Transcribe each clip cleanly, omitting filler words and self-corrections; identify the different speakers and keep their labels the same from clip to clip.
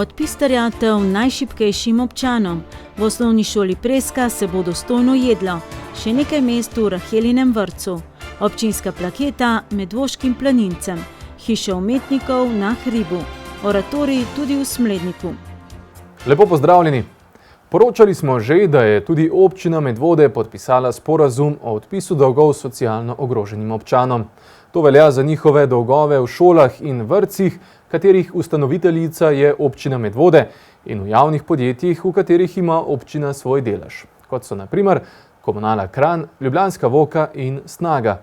Speaker 1: Odpis terjatev najšibkejšim občanom. V osnovni šoli Preska se bo dostojno jedlo. Še nekaj mest v Rahelinem vrtcu. Občinska plaketa Medvoškim planincem. Hiša umetnikov na hribu. Oratorij tudi v Smledniku.
Speaker 2: Lepo pozdravljeni. Poročali smo že, da je tudi občina Medvode podpisala sporazum o odpisu dolgov socialno ogroženim občanom. To velja za njihove dolgove v šolah in vrtcih, katerih ustanoviteljica je občina Medvode, in v javnih podjetjih, v katerih ima občina svoj delež, kot so na primer Komunala Kranj, Ljubljanska Voka in Snaga.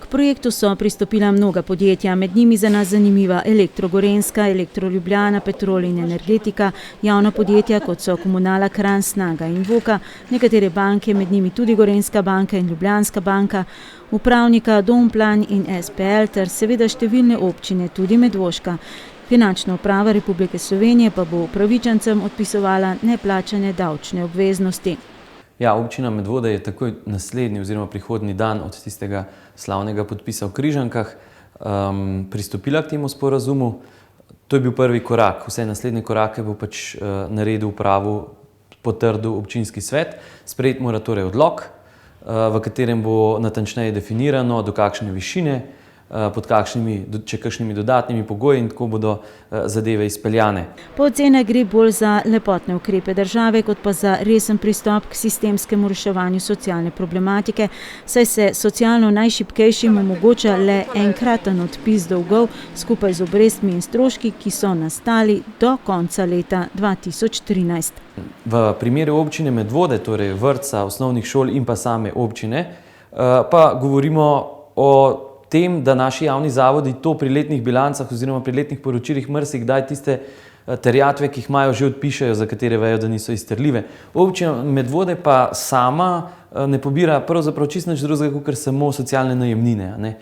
Speaker 1: K projektu so pristopila mnoga podjetja, med njimi za nas zanimiva Elektro Gorenjska, Elektro Ljubljana, Petrol in Energetika, javna podjetja kot so Komunala Kranj, Snaga in Voka, nekatere banke, med njimi tudi Gorenjska banka in Ljubljanska banka, upravnika Domplan in SPL ter seveda številne občine, tudi Medvoška. Finančna uprava Republike Slovenije pa bo upravičencem odpisovala neplačane davčne obveznosti.
Speaker 3: Ja, občina Medvode je takoj naslednji oziroma prihodnji dan od tistega slavnega podpisa v Križankah pristopila k temu sporazumu. To je bil prvi korak. Vse naslednje korake bo pač naredil upravu, potrdil občinski svet. Sprejeti mora torej odlok, v katerem bo natančneje definirano, do kakšne višine, pod kakšnimi dodatnimi pogoji in tako bodo zadeve izpeljane.
Speaker 1: Po ocenah gre bolj za lepotne ukrepe države, kot pa za resen pristop k sistemskemu reševanju socialne problematike, saj se socialno najšibkejšim omogoča le enkraten odpis dolgov skupaj z obrestmi in stroški, ki so nastali do konca leta 2013.
Speaker 3: V primeru občine Medvode, torej vrtca, osnovnih šol in pa same občine, pa govorimo o tem, da naši javni zavodi to pri letnih bilancah oziroma pri letnih poročilih marsikdaj tiste terjatve, ki jih imajo, že odpišejo, za katere vejo, da niso izterljive. Občina Medvode pa sama ne pobira pravzaprav čisto nič drugega, kot samo socialne najemnine, ne.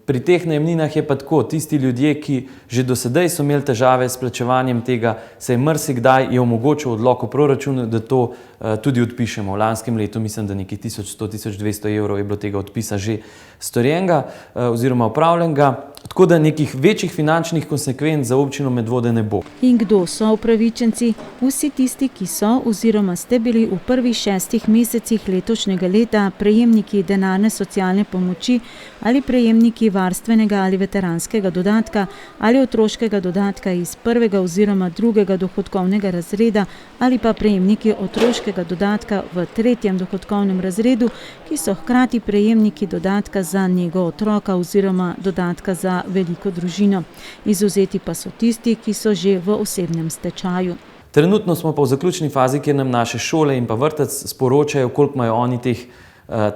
Speaker 3: Pri teh najemninah je pa tako, tisti ljudje, ki že do sedaj so imeli težave s plačevanjem tega, se je marsikdaj omogočil odlok v proračunu, da to tudi odpišemo. V lanskem letu mislim, da nekaj 1100–1200 evrov je bilo tega odpisa že storjenega oziroma opravljenega, tako da nekih večjih finančnih konsekvenc za občino Medvode ne bo.
Speaker 1: In kdo so upravičenci? Vsi tisti, ki so oziroma ste bili v prvih 6 mesecih letošnjega leta prejemniki denarne socialne pomoči ali prejemniki varstvenega ali veteranskega dodatka ali otroškega dodatka iz prvega oziroma drugega dohodkovnega razreda ali pa prejemniki otroškega dodatka v 3. dohodkovnem razredu, ki so hkrati prejemniki dodatka za nego otroka oziroma dodatka za veliko družino. Izvzeti pa so tisti, ki so že v osebnem stečaju.
Speaker 3: Trenutno smo pa v zaključni fazi, kjer nam naše šole in pa vrtec sporočajo, koliko imajo oni teh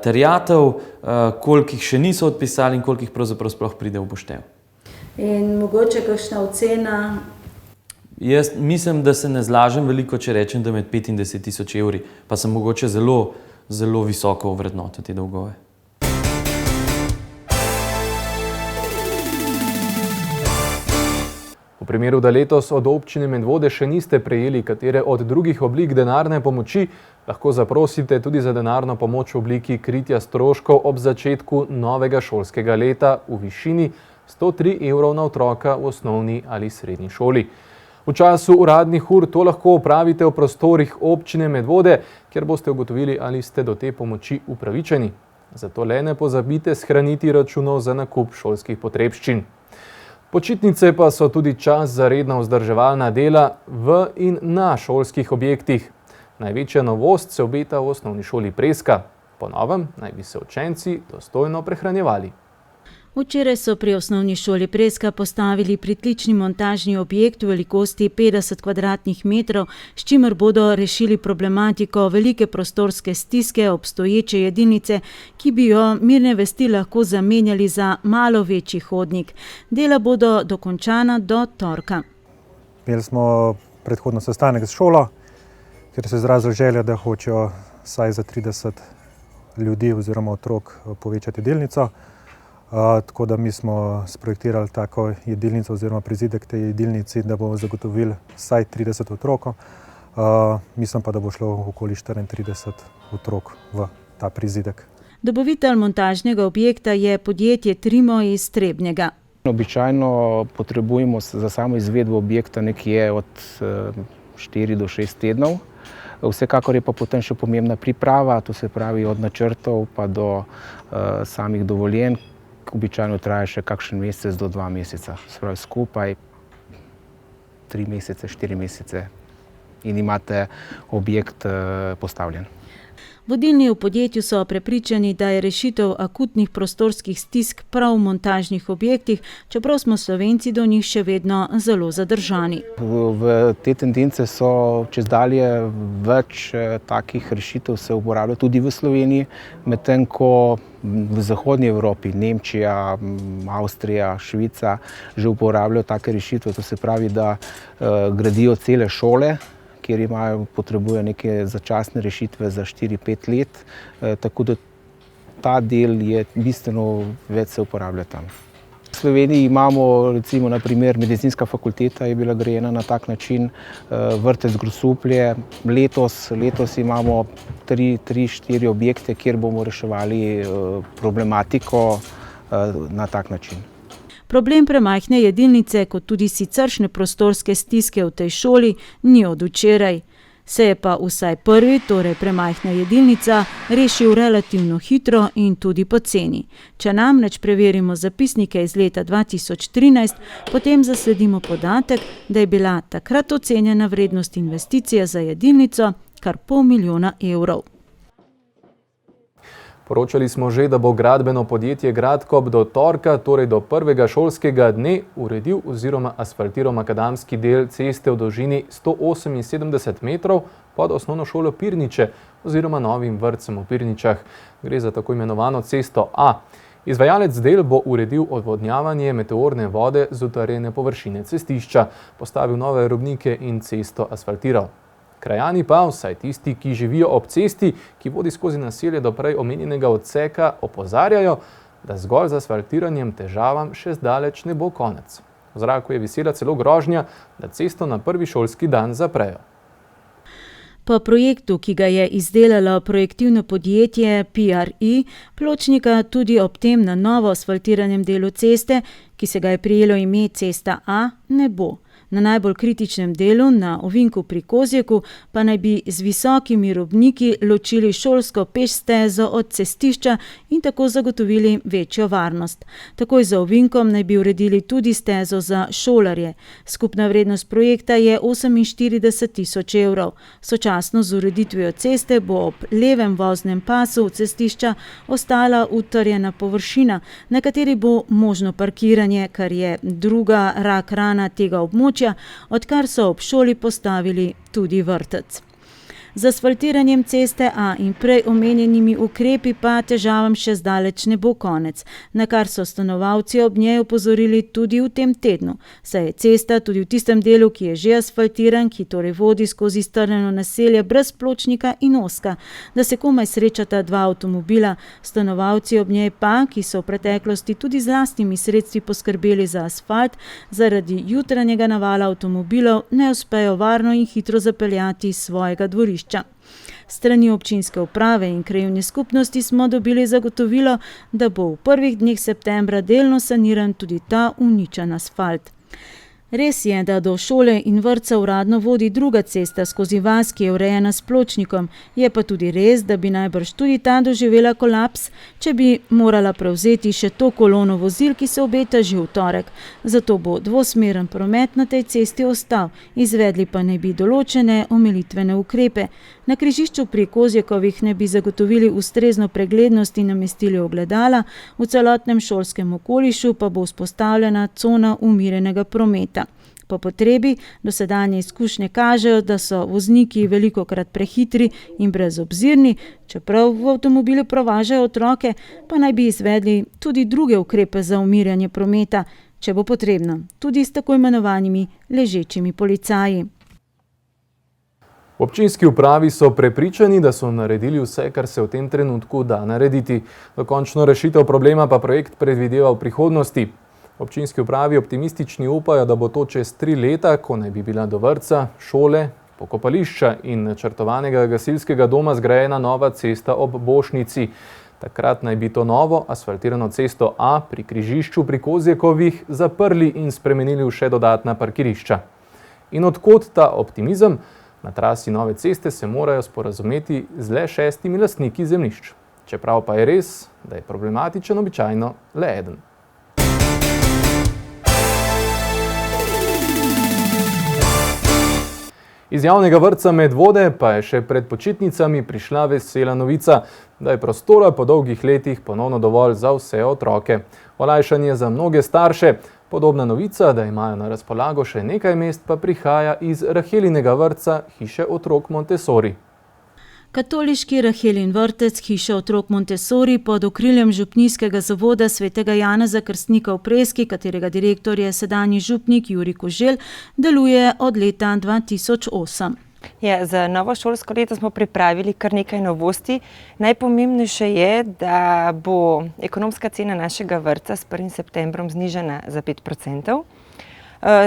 Speaker 3: terjatev, koliko jih še niso odpisali in koliko jih pravzaprav sploh pride v poštev.
Speaker 1: In mogoče kakšna ocena?
Speaker 3: Jaz mislim, da se ne zlažem veliko, če rečem, da med 5 in 10 tisoč evri, pa sem mogoče zelo, zelo visoko ovrednotil te dolgove.
Speaker 2: V primeru, da letos od občine Medvode še niste prejeli katere od drugih oblik denarne pomoči, lahko zaprosite tudi za denarno pomoč v obliki kritja stroškov ob začetku novega šolskega leta v višini 103 evrov na otroka v osnovni ali srednji šoli. V času uradnih ur to lahko opravite v prostorih občine Medvode, kjer boste ugotovili, ali ste do te pomoči upravičeni. Zato le ne pozabite shraniti računov za nakup šolskih potrebščin. Počitnice pa so tudi čas za redna vzdrževalna dela v in na šolskih objektih. Največja novost se obeta v osnovni šoli Preska. Po novem naj bi se učenci dostojno prehranjevali.
Speaker 1: Včeraj so pri osnovni šoli Preska postavili pritlični montažni objekt v velikosti 50 kvadratnih metrov, s čimer bodo rešili problematiko velike prostorske stiske obstoječe jedilnice, ki bi jo mirne vesti lahko zamenjali za malo večji hodnik. Dela bodo dokončana do torka.
Speaker 4: Imeli smo predhodno sestanek s šolo, kjer so izrazili željo, da hočejo vsaj za 30 ljudi oziroma otrok povečati jedilnico. Tako da mi smo sprojektirali tako jedilnico oziroma prizidek tej jedilnici, da bomo zagotovili vsaj 30 otrokov. Mislim pa, da bo šlo okoli 34 otrok v ta prizidek.
Speaker 1: Dobavitelj montažnega objekta je podjetje Trimo iz Trebnjega.
Speaker 5: Običajno potrebujemo za samo izvedbo objekta nekje od 4 do 6 tednov. Vsekakor je pa potem še pomembna priprava, to se pravi od načrtov pa do samih dovoljenj. Običajno traja še kakšen mesec do 2 meseca, se pravi skupaj 3 mesece, 4 mesece in imate objekt postavljen.
Speaker 1: Vodilni v podjetju so prepričani, da je rešitev akutnih prostorskih stisk prav v montažnih objektih, čeprav smo Slovenci do njih še vedno zelo zadržani.
Speaker 5: Te tendence so čezdalje več takih rešitev se uporablja tudi v Sloveniji, medtem ko v zahodnji Evropi, Nemčija, Avstrija, Švica že uporabljajo take rešitve, to se pravi, da gradijo cele šole, kjer potrebujejo neke začasne rešitve za 4-5 let, tako da ta del je bistveno več se uporablja tam. V Sloveniji imamo recimo na primer medicinska fakulteta je bila grajena na tak način, vrtec Grosuplje, letos imamo 3-4 objekte, kjer bomo reševali problematiko na tak način.
Speaker 1: Problem premajhne jedilnice, kot tudi siceršnje prostorske stiske v tej šoli, ni od včeraj. Se je pa vsaj prvi, torej premajhna jedilnica, rešil relativno hitro in tudi poceni. Če namreč preverimo zapisnike iz leta 2013, potem zasledimo podatek, da je bila takrat ocenjena vrednost investicije za jedilnico kar $500 000.
Speaker 2: Poročali smo že, da bo gradbeno podjetje Gradkop do torka, torej do prvega šolskega dne, uredil oziroma asfaltiral makadamski del ceste v dolžini 178 metrov pod osnovno šolo Pirniče oziroma novim vrtcem v Pirničah. Gre za tako imenovano cesto A. Izvajalec del bo uredil odvodnjavanje meteorne vode z utrjene površine cestišča, postavil nove robnike in cesto asfaltiral. Krajani pa, vsaj tisti, ki živijo ob cesti, ki vodi skozi naselje do prej omenjenega odseka, opozarjajo, da zgolj z asfaltiranjem težavam še zdaleč ne bo konec. V zraku je visela celo grožnja, da cesto na prvi šolski dan zaprejo.
Speaker 1: Po projektu, ki ga je izdelalo projektivno podjetje PRI, pločnika tudi ob tem na novo asfaltiranem delu ceste, ki se ga je prijelo ime Cesta A, ne bo. Na najbolj kritičnem delu, na ovinku pri Kozjeku, pa naj bi z visokimi robniki ločili šolsko pešstezo od cestišča in tako zagotovili večjo varnost. Takoj za ovinkom naj bi uredili tudi stezo za šolarje. Skupna vrednost projekta je 48 000 €. Sočasno z ureditvijo ceste bo ob levem voznem pasu cestišča ostala utrjena površina, na kateri bo možno parkiranje, kar je druga rak rana tega območja, odkar so ob šoli postavili tudi vrtec. Z asfaltiranjem ceste A in prej omenjenimi ukrepi pa težavam še zdaleč ne bo konec, na kar so stanovalci ob njej opozorili tudi v tem tednu. Saj je cesta tudi v tistem delu, ki je že asfaltiran, ki torej vodi skozi strnjeno naselje brez pločnika in ozka, da se komaj srečata 2 avtomobila. Stanovalci ob njej pa, ki so v preteklosti tudi z lastnimi sredstvi poskrbeli za asfalt, zaradi jutranjega navala avtomobilov ne uspejo varno in hitro zapeljati svojega dvorišča. Strani občinske uprave in krajevne skupnosti smo dobili zagotovilo, da bo v prvih dneh septembra delno saniran tudi ta uničen asfalt. Res je, da do šole in vrtca uradno vodi druga cesta skozi vas, ki je urejena s pločnikom, je pa tudi res, da bi najbrž tudi ta doživela kolaps, če bi morala prevzeti še to kolono vozil, ki se obeta že v torek. Zato bo dvosmeren promet na tej cesti ostal, izvedli pa ne bi določene omilitvene ukrepe. Na križišču pri Kozjekovih ne bi zagotovili ustrezno preglednost in namestili ogledala, v celotnem šolskem okolišu pa bo vzpostavljena cona umirjenega prometa. Po potrebi dosedanje izkušnje kažejo, da so vozniki velikokrat prehitri in brezobzirni, čeprav v avtomobilu prevažajo otroke, pa naj bi izvedli tudi druge ukrepe za umirjanje prometa, če bo potrebno, tudi s tako imenovanimi ležečimi policaji.
Speaker 2: V občinski upravi so prepričani, da so naredili vse, kar se v tem trenutku da narediti. Dokončno rešitev problema pa projekt predvideva v prihodnosti. V občinski upravi optimistični upajo, da bo to čez 3 leta, ko naj bi bila do vrtca, šole, pokopališča in načrtovanega gasilskega doma zgrajena nova cesta ob Bošnici. Takrat naj bi to novo asfaltirano cesto A pri križišču pri Kozjekovih zaprli in spremenili v še dodatna parkirišča. In odkot ta optimizem? Na trasi nove ceste se morajo sporazumeti z le 6 lastniki zemljišč. Čeprav pa je res, da je problematičen običajno le eden. Iz javnega vrtca Medvode pa je še pred počitnicami prišla vesela novica, da je prostora po dolgih letih ponovno dovolj za vse otroke. Olajšanje za mnoge starše. Podobna novica, da imajo na razpolago še nekaj mest, pa prihaja iz Rahelinega vrtca Hiše otrok Montessori.
Speaker 1: Katoliški Rahelin vrtec Hiša otrok Montessori pod okriljem župnijskega zavoda svetega Janeza Krstnika v Preski, katerega direktor je sedanji župnik Jurij Koželj, deluje od leta 2008.
Speaker 6: Za novo šolsko leto smo pripravili kar nekaj novosti. Najpomembnejše je, da bo ekonomska cena našega vrtca s 1. septembrom znižana za 5%.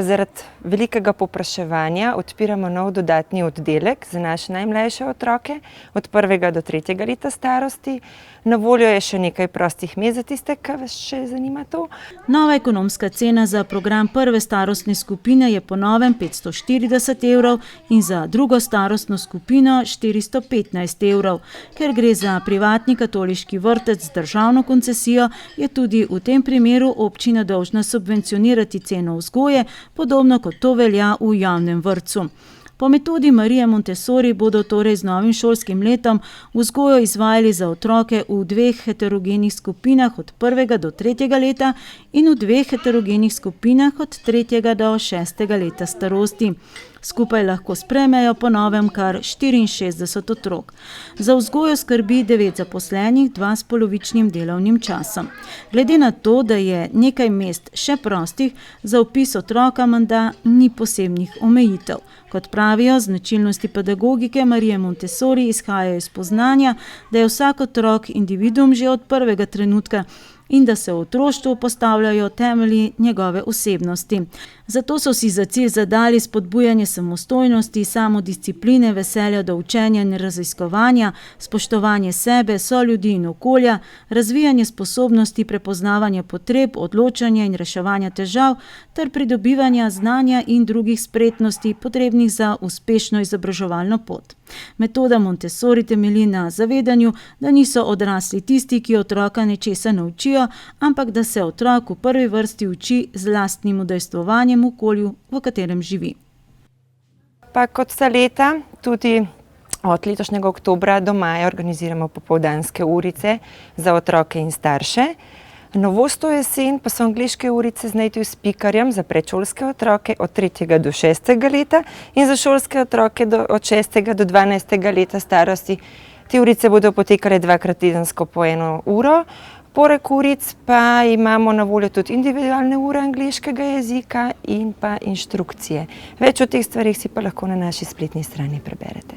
Speaker 6: Zaradi velikega povpraševanja odpiramo nov dodatni oddelek za naše najmlajše otroke od 1. do 3. leta starosti. Na voljo je še nekaj prostih mest za tiste, ki vas še zanima to.
Speaker 1: Nova ekonomska cena za program prve starostne skupine je po novem 540 evrov in za drugo starostno skupino 415 evrov. Ker gre za privatni katoliški vrtec z državno koncesijo, je tudi v tem primeru občina dolžna subvencionirati ceno vzgoje, podobno kot to velja v javnem vrtcu. Po metodi Marije Montessori bodo torej z novim šolskim letom vzgojo izvajali za otroke v 2 heterogenih skupinah od 1. do 3. leta in v 2 heterogenih skupinah od 3. do 6. leta starosti. Skupaj lahko sprejmejo po novem kar 64 otrok. Za vzgojo skrbi 9 zaposlenih, 2 s polovičnim delovnim časom. Glede na to, da je nekaj mest še prostih, za vpis otroka menda ni posebnih omejitev. Kot pravijo, značilnosti pedagogike Marije Montessori izhajajo iz spoznanja, da je vsak otrok individuum že od prvega trenutka in da se v otroštvu postavljajo temelji njegove osebnosti. Zato so si za cilj zadali spodbujanje samostojnosti, samodiscipline, veselja do učenja in raziskovanja, spoštovanje sebe, soljudi in okolja, razvijanje sposobnosti prepoznavanja potreb, odločanja in reševanja težav ter pridobivanja znanja in drugih spretnosti potrebnih za uspešno izobraževalno pot. Metoda Montessori temelji na zavedanju, da niso odrasli tisti, ki otroka nečesa naučijo, ampak da se otrok v prvi vrsti uči z lastnim udejstvovanjem v okolju, v katerem živi.
Speaker 6: Pa kot vsa leta, tudi od letošnjega oktobra do maja organiziramo popoldanske urice za otroke in starše. Novost to jesen pa so angleške urice z native speakerjem za predšolske otroke od 3. do 6. leta in za šolske otroke od 6. do 12. leta starosti. Te urice bodo potekale 2-krat tedensko po 1 uro. Poleg uric pa imamo na voljo tudi individualne ure angleškega jezika in pa inštrukcije. Več o teh stvarih si pa lahko na naši spletni strani preberete.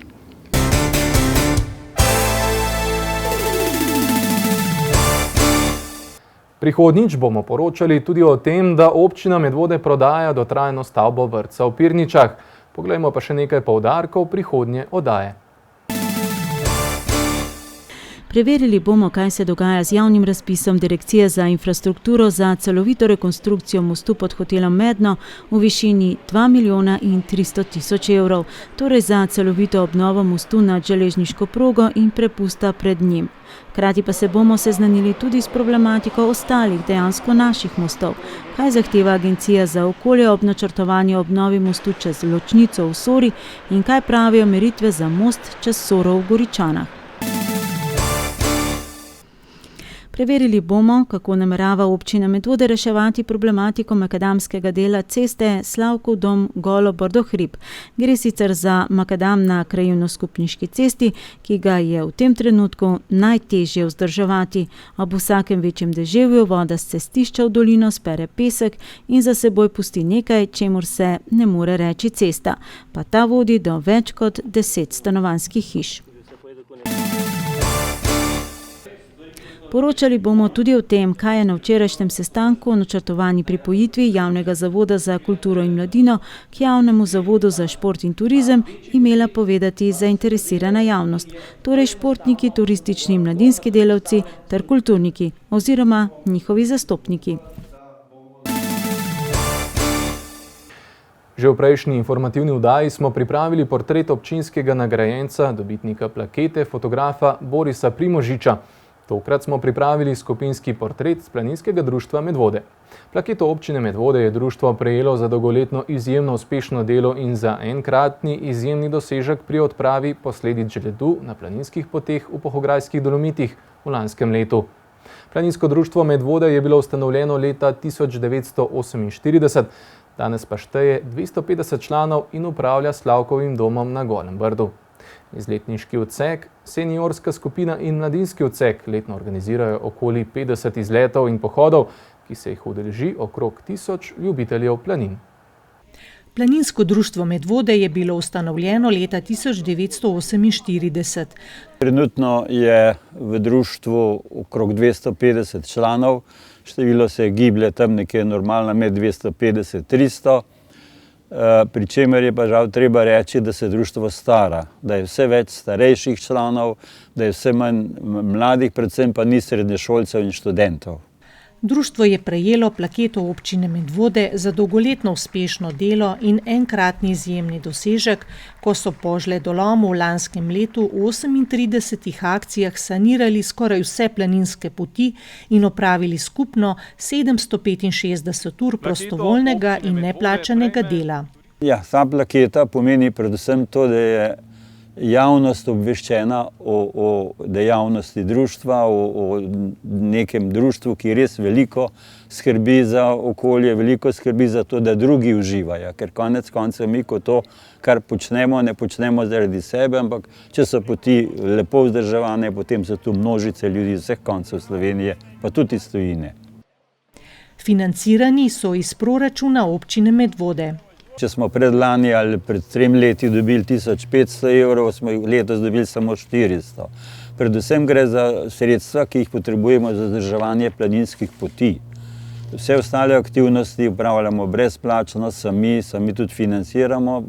Speaker 2: Prihodnjič bomo poročali tudi o tem, da občina Medvode prodaja dotrajano stavbo vrtca v Pirničah. Poglejmo pa še nekaj poudarkov prihodnje oddaje.
Speaker 1: Preverili bomo, kaj se dogaja z javnim razpisom Direkcije za infrastrukturo za celovito rekonstrukcijo mostu pod hotelom Medno v višini 2 milijona in 300 tisoč evrov, torej za celovito obnovo mostu nad železniško progo in prepusta pred njim. Hkrati pa se bomo seznanili tudi s problematiko ostalih, dejansko naših mostov. Kaj zahteva Agencija za okolje ob načrtovanju obnovi mostu čez ločnico v Sori in kaj pravijo meritve za most čez Soro v Goričanah. Preverili bomo, kako namerava občina Medvode reševati problematiko makadamskega dela ceste Slavkov dom Golo-Brdohrib. Gre sicer za makadam na krajevno-skupniški cesti, ki ga je v tem trenutku najtežje vzdrževati. Ob vsakem večjem deževju voda s cestišča v dolino spere pesek in za seboj pusti nekaj, čemur se ne more reči cesta, pa ta vodi do več kot 10 stanovanjskih hiš. Poročali bomo tudi o tem, kaj je na včerajšnjem sestanku o načrtovani pripojitvi Javnega zavoda za kulturo in mladino k Javnemu zavodu za šport in turizem imela povedati zainteresirana javnost, torej športniki, turistični in mladinski delavci ter kulturniki oziroma njihovi zastopniki.
Speaker 2: Že v prejšnji informativni vdaji smo pripravili portret občinskega nagrajenca, dobitnika plakete, fotografa Borisa Primožiča. Tokrat smo pripravili skupinski portret s Planinskega društva Medvode. Plaketo občine Medvode je društvo prejelo za dolgoletno izjemno uspešno delo in za enkratni izjemni dosežek pri odpravi posledic ledu na planinskih poteh v Pohograjskih Dolomitih v lanskem letu. Planinsko društvo Medvode je bilo ustanovljeno leta 1948, danes pa šteje 250 članov in upravlja Slavkovim domom na Golem Brdu. Izletniški odsek, seniorska skupina in mladinski odsek letno organizirajo okoli 50 izletov in pohodov, ki se jih udeleži okrog 1000 ljubiteljev planin.
Speaker 7: Planinsko društvo Medvode je bilo ustanovljeno leta 1948.
Speaker 8: Trenutno je v društvu okrog 250 članov, število se giblje tam nekje normalno med 250-300, pri čemer je pa žal treba reči, da se društvo stara, da je vse več starejših članov, da je vse manj mladih, predvsem pa ni srednješolcev in študentov.
Speaker 7: Društvo je prejelo plaketo občine Medvode za dolgoletno uspešno delo in enkratni izjemni dosežek, ko so po žledolomu v lanskem letu v 38 akcijah sanirali skoraj vse planinske poti in opravili skupno 765 ur prostovoljnega in neplačanega dela.
Speaker 8: Ja, ta plaketa pomeni predvsem to, da je javnost obveščena o dejavnosti društva, o nekem društvu, ki res veliko skrbi za okolje, veliko skrbi za to, da drugi uživajo. Ker konec koncev mi, ko to, kar počnemo, ne počnemo zaradi sebe, ampak če so poti lepo vzdrževane, potem so tu množice ljudi iz vseh koncev Slovenije, pa tudi iz tujine.
Speaker 7: Financirani so iz proračuna občine Medvode.
Speaker 8: Če smo predlani ali pred 3 leti dobili 1500 evrov, smo letos dobili samo 400. Predvsem gre za sredstva, ki jih potrebujemo za vzdrževanje planinskih poti. Vse ostale aktivnosti upravljamo brezplačno, sami tudi financiramo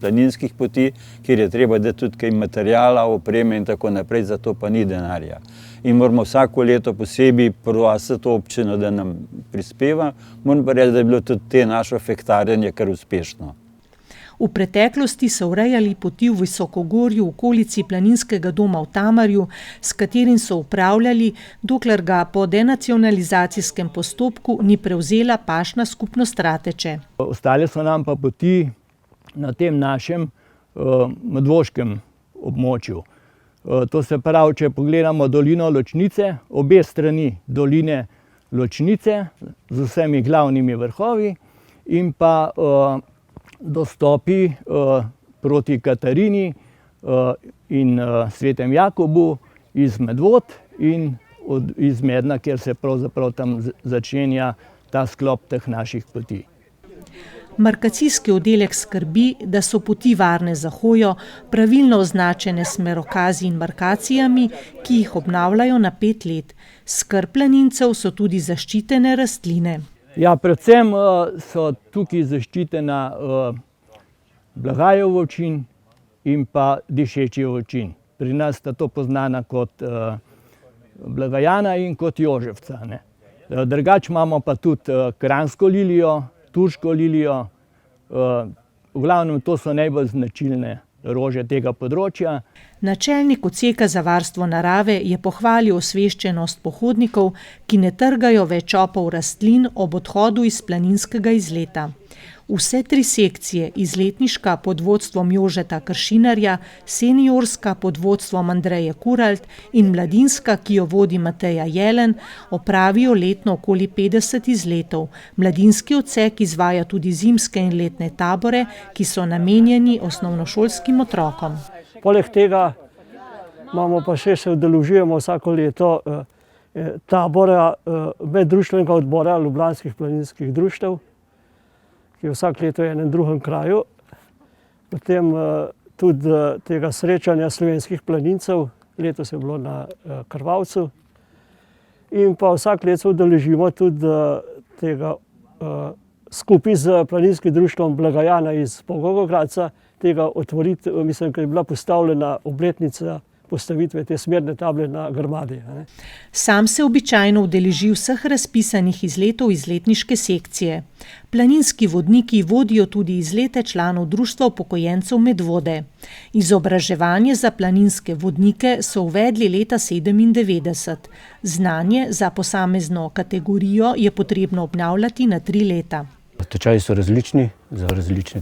Speaker 8: planinskih poti, kjer je treba dati tudi kaj materijala, opreme in tako naprej, za to pa ni denarja. In moramo vsako leto posebej prositi občino, da nam prispeva. Moram pa reči, da je bilo tudi te naše fektarjenje kar uspešno.
Speaker 7: V preteklosti so urejali poti v Visokogorju v okolici Planinskega doma v Tamarju, s katerim so upravljali, dokler ga po denacionalizacijskem postopku ni prevzela pašna skupnost Rateče.
Speaker 9: Ostale so nam pa poti na tem našem medvoškem območju. To se pravi, če pogledamo dolino Ločnice, obe strani doline Ločnice z vsemi glavnimi vrhovi in pa dostopi proti Katarini in Svetem Jakobu iz Medvod in iz Medna, kjer se pravzaprav tam začenja ta sklop teh naših poti.
Speaker 7: Markacijski oddelek skrbi, da so poti varne za hojo, pravilno označene s smerokazi in markacijami, ki jih obnavljajo na 5 let. Skrb planincev so tudi zaščitene rastline.
Speaker 9: Ja, predvsem so tukaj zaščitena blagajev ovčin in pa dišeči ovčin. Pri nas sta to poznana kot blagajana in kot joževca. Drugače imamo pa tudi kranjsko lilijo, turško lilijo. V glavnem to so najbolj značilne rože tega področja.
Speaker 7: Načelnik odseka za varstvo narave je pohvalil osveščenost pohodnikov, ki ne trgajo več opov rastlin ob odhodu iz planinskega izleta. Vse 3 sekcije, izletniška pod vodstvom Jožeta Kršinarja, seniorska pod vodstvom Andreje Kuralt in mladinska, ki jo vodi Mateja Jelen, opravijo letno okoli 50 izletov. Mladinski odsek izvaja tudi zimske in letne tabore, ki so namenjeni osnovnošolskim otrokom.
Speaker 10: Poleg tega imamo pa še se udeležujemo vsako leto tabora meddruštvenega odbora Ljubljanskih planinskih društev, ki je vsak leto v enem drugem kraju. Potem tudi tega srečanja slovenskih planincev, letos je bilo na Krvavcu. in pa vsak let se udeležimo tudi tega skupaj z planinskim društvom Blagajana iz Volgogradca, tega otvoriti, mislim, ker je bila postavljena obletnica postavitve te smerne table na Grmadi.
Speaker 7: Sam se običajno udeleži vseh razpisanih izletov izletniške sekcije. Planinski vodniki vodijo tudi izlete članov Društva upokojencev Medvode. Izobraževanje za planinske vodnike so uvedli leta 1997. Znanje za posamezno kategorijo je potrebno obnavljati na 3 leta.
Speaker 11: Tečaji so različni, za različne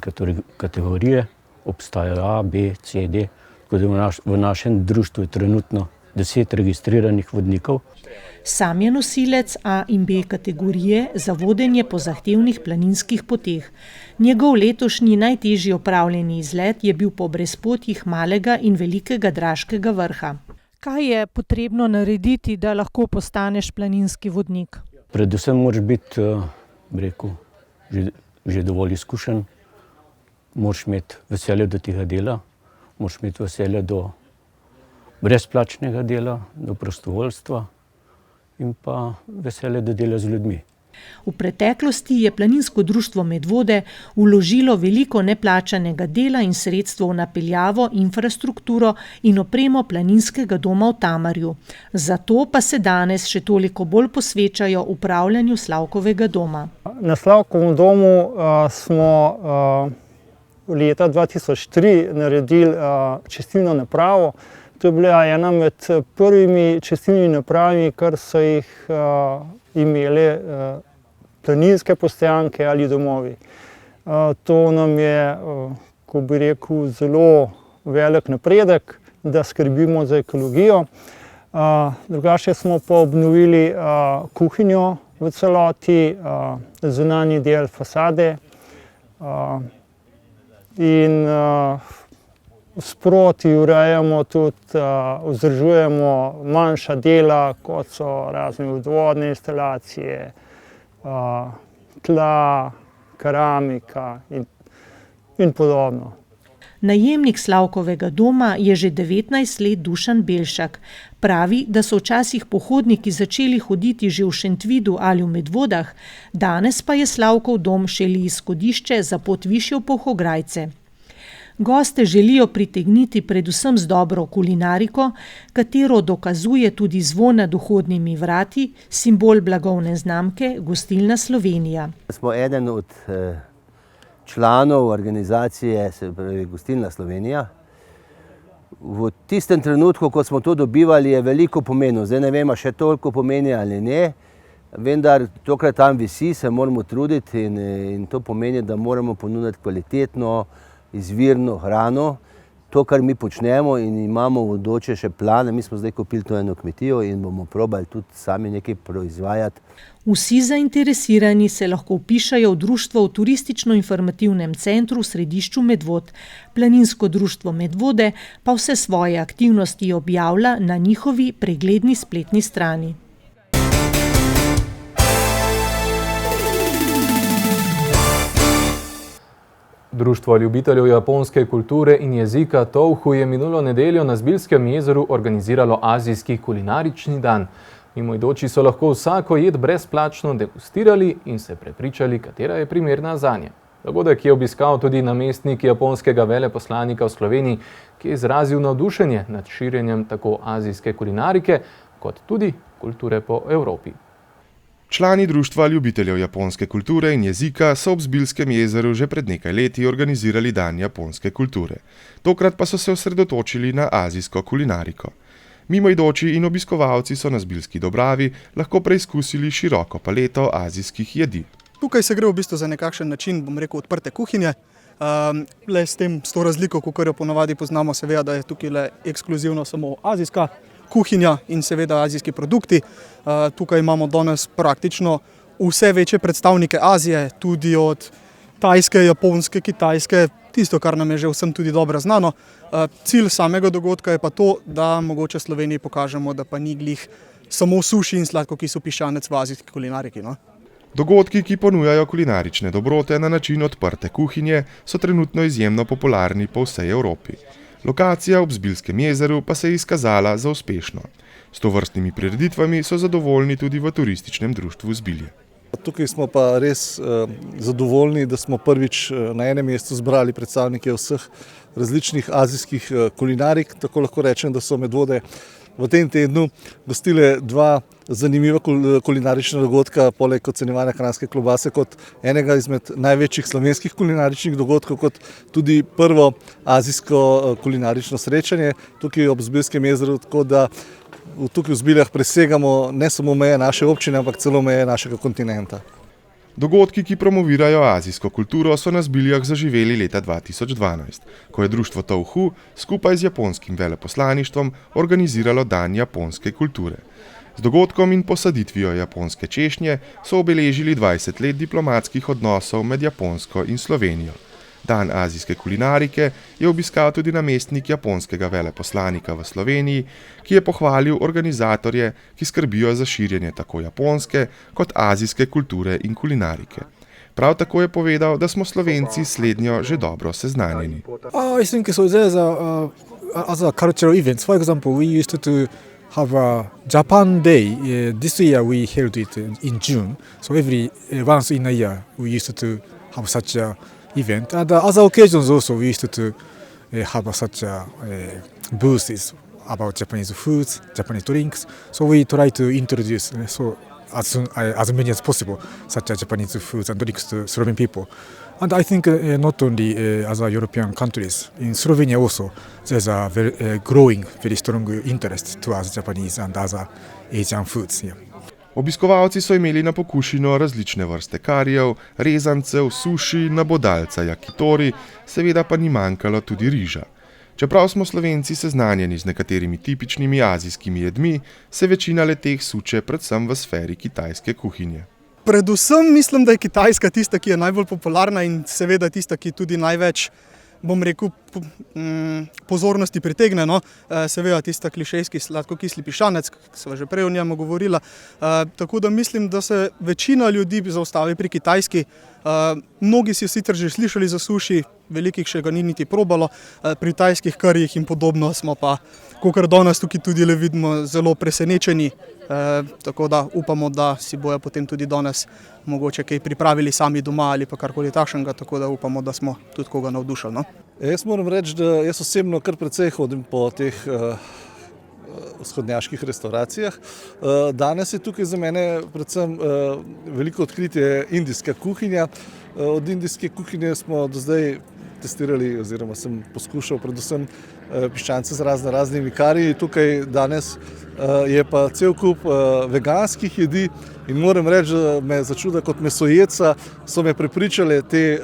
Speaker 11: kategorije. Obstajajo A, B, C, D. V našem društvu je trenutno 10 registriranih vodnikov.
Speaker 7: Sam je nosilec A in B kategorije za vodenje po zahtevnih planinskih poteh. Njegov letošnji najtežji opravljeni izlet je bil po brezpotjih Malega in Velikega Draškega vrha. Kaj je potrebno narediti, da lahko postaneš planinski vodnik?
Speaker 11: Predvsem moraš biti, že dovolj izkušen, moraš imeti veselje do tega dela, moraš imeti veselje do brezplačnega dela, do prostovoljstva in pa veselje do dela z ljudmi.
Speaker 7: V preteklosti je Planinsko društvo Medvode vložilo veliko neplačanega dela in sredstev v napeljavo, infrastrukturo in opremo planinskega doma v Tamarju. Zato pa se danes še toliko bolj posvečajo upravljanju Slavkovega doma.
Speaker 12: Na Slavkovem domu smo leta 2003 naredili čistilno napravo. To je bila ena med prvimi čistilnimi napravami, kar so jih imele planinske postojanke ali domovi. To nam je, ko bi rekel, zelo velik napredek, da skrbimo za ekologijo. Drugače smo pa obnovili kuhinjo v celoti, zunanji del fasade in sproti urejamo tudi, vzdržujemo manjša dela, kot so razne vodovodne instalacije, tla, keramika in podobno.
Speaker 7: Najemnik Slavkovega doma je že 19 let Dušan Belšak. Pravi, da so včasih pohodniki začeli hoditi že v Šentvidu ali v Medvodah, danes pa je Slavkov dom šele izhodišče za pot višje v Polhograjce. Goste želijo pritegniti predvsem z dobro kulinariko, katero dokazuje tudi zvon nad vhodnimi vrati, simbol blagovne znamke Gostilna Slovenija.
Speaker 13: Smo eden od članov organizacije, se pravi Gostilna Slovenija. V tistem trenutku, ko smo to dobivali, je veliko pomenilo. Zdaj ne vemo, še toliko pomeni ali ne, vendar tokrat tam visi, se moramo truditi in to pomeni, da moramo ponuditi kvalitetno, izvirno hrano, to, kar mi počnemo in imamo v bodoče še plane. Mi smo zdaj kupili to eno kmetijo in bomo probali tudi sami nekaj proizvajati.
Speaker 7: Vsi zainteresirani se lahko vpišajo v društvo v turistično-informativnem centru v središču Medvod. Planinsko društvo Medvode pa vse svoje aktivnosti objavlja na njihovi pregledni spletni strani.
Speaker 2: Društvo ljubiteljev japonske kulture in jezika Touhu je minulo nedeljo na Zbiljskem jezeru organiziralo azijski kulinarični dan. Mimoidoči so lahko vsako jed brezplačno degustirali in se prepričali, katera je primerna zanje. Dogodek je obiskal tudi namestnik japonskega veleposlanika v Sloveniji, ki je izrazil navdušenje nad širjenjem tako azijske kulinarike, kot tudi kulture po Evropi.
Speaker 14: Člani Društva ljubiteljev japonske kulture in jezika so ob Zbiljskem jezeru že pred nekaj leti organizirali dan japonske kulture. Tokrat pa so se osredotočili na azijsko kulinariko. Mimoidoči in obiskovalci so na Zbiljski Dobravi lahko preizkusili široko paleto azijskih jedi.
Speaker 15: Tukaj se gre v bistvu za nekakšen način, bom rekel, odprte kuhinje. Le s to razliko, kot jo ponavadi poznamo, seveda, da je tukaj le ekskluzivno samo azijska kuhinja in seveda azijski produkti. Tukaj imamo danes praktično vse večje predstavnike Azije, tudi od Tajske, Japonske, Kitajske, tisto, kar nam je že vsem tudi dobro znano. Cilj samega dogodka je pa to, da mogoče Sloveniji pokažemo, da pa ni glih samo suši in sladkokisel piščanec v azijski kulinariki. No?
Speaker 14: Dogodki, ki ponujajo kulinarične dobrote na način odprte kuhinje, so trenutno izjemno popularni po vsej Evropi. Lokacija ob Zbiljskem jezeru pa se je izkazala za uspešno. S tovrstnimi prireditvami so zadovoljni tudi v turističnem društvu Zbilje.
Speaker 16: Tukaj smo pa res zadovoljni, da smo prvič na enem mestu zbrali predstavnike vseh različnih azijskih kulinarik. Tako lahko rečem, da so Medvode v tem tednu gostile dva zanimiva kulinarična dogodka, poleg ocenjevanja kranjske klobase kot enega izmed največjih slovenskih kulinaričnih dogodkov, kot tudi prvo azijsko kulinarično srečanje tukaj ob Zbiljskem jezeru, tako da tukaj v Zbiljah presegamo ne samo meje naše občine, ampak celo meje našega kontinenta.
Speaker 14: Dogodki, ki promovirajo azijsko kulturo, so na Zbiljah zaživeli leta 2012, ko je društvo Touhu skupaj z japonskim veleposlaništvom organiziralo Dan japonske kulture. Z dogodkom in posaditvijo japonske češnje so obeležili 20 let diplomatskih odnosov med Japonsko in Slovenijo. Dan azijske kulinarike je obiskal tudi namestnik japonskega veleposlanika v Sloveniji, ki je pohvalil organizatorje, ki skrbijo za širjenje tako japonske kot azijske kulture in kulinarike. Prav tako je povedal, da smo Slovenci s slednjo že dobro seznanjeni.
Speaker 17: I think so there's other cultural events. For example, we used to have a Japan Day. This year we held it in June. So once in a year we used to have such a event. And other occasions also we used to have such booths about Japanese foods, Japanese drinks. So we try to introduce as many as possible such Japanese foods and drinks to Slovene people. And I think not only other European countries, in Slovenia also there's a very growing, very strong interest towards Japanese and other Asian foods. Yeah.
Speaker 14: Obiskovalci so imeli na pokušino različne vrste karijev, rezancev, suši, nabodalca, jakitori, seveda pa ni manjkalo tudi riža. Čeprav smo Slovenci seznanjeni z nekaterimi tipičnimi azijskimi jedmi, se večina le-teh suče predvsem v sferi kitajske kuhinje.
Speaker 15: Predvsem mislim, da je Kitajska tista, ki je najbolj popularna in seveda tista, ki tudi največ, bom rekel, pozornosti pritegne. No? Seveda tista klišejski sladkokisli pišanec, ki smo že prej o njemu govorila. Tako da mislim, da se večina ljudi zaustavi pri Kitajski. Mnogi si sicer že slišali za suši, velikih še ga ni niti probalo. Pri tajskih karijih in podobno smo pa, kakor danes tukaj tudi le vidimo, zelo presenečeni. Tako da upamo, da si bojo potem tudi danes mogoče kaj pripravili sami doma ali pa karkoli takšnega, tako da upamo, da smo tudi koga navdušili. No?
Speaker 16: Jaz moram reči, da jaz osebno kar precej hodim po teh vzhodnjaških restauracijah. Danes je tukaj za mene predvsem veliko odkritje indijska kuhinja. Od indijske kuhinje smo do zdaj testirali oziroma sem poskušal predvsem piščance z raznimi kariji. Tukaj danes je pa cel kup veganskih jedi in moram reči, da me začuda kot mesojedca so me prepričale te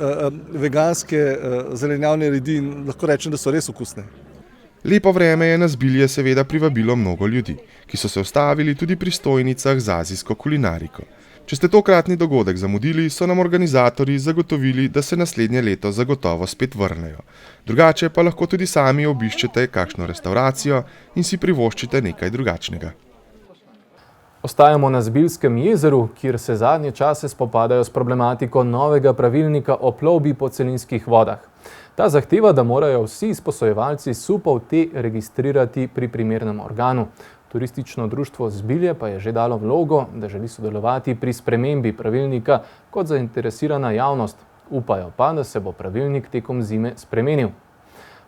Speaker 16: veganske zelenjavne jedi in lahko rečem, da so res okusne.
Speaker 14: Lepo vreme je na Zbilje seveda privabilo mnogo ljudi, ki so se ustavili tudi pri stojnicah z azijsko kulinariko. Če ste tokratni dogodek zamudili, so nam organizatorji zagotovili, da se naslednje leto zagotovo spet vrnejo. Drugače pa lahko tudi sami obiščete kakšno restauracijo in si privoščite nekaj drugačnega.
Speaker 2: Ostajamo na Zbiljskem jezeru, kjer se zadnje čase spopadajo s problematiko novega pravilnika o plovbi po celinskih vodah. Ta zahteva, da morajo vsi izposojevalci supov te registrirati pri primernem organu. Turistično društvo Zbilje pa je že dalo vlogo, da želi sodelovati pri spremembi pravilnika kot zainteresirana javnost. Upajo pa, da se bo pravilnik tekom zime spremenil.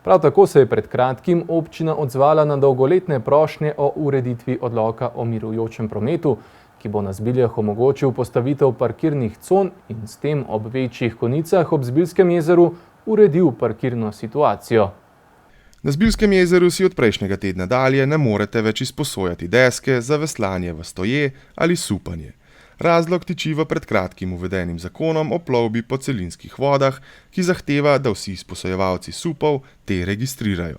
Speaker 2: Prav tako se je pred kratkim občina odzvala na dolgoletne prošnje o ureditvi odloka o mirujočem prometu, ki bo na Zbiljah omogočil postavitev parkirnih con in s tem ob večjih konicah ob Zbiljskem jezeru uredil parkirno situacijo.
Speaker 14: Na Zbiljskem jezeru si od prejšnjega tedna dalje ne morete več izposojati deske za veslanje v stoje ali supanje. Razlog tiči v pred kratkim uvedenim zakonom o plovbi po celinskih vodah, ki zahteva, da vsi izposojevalci supov te registrirajo.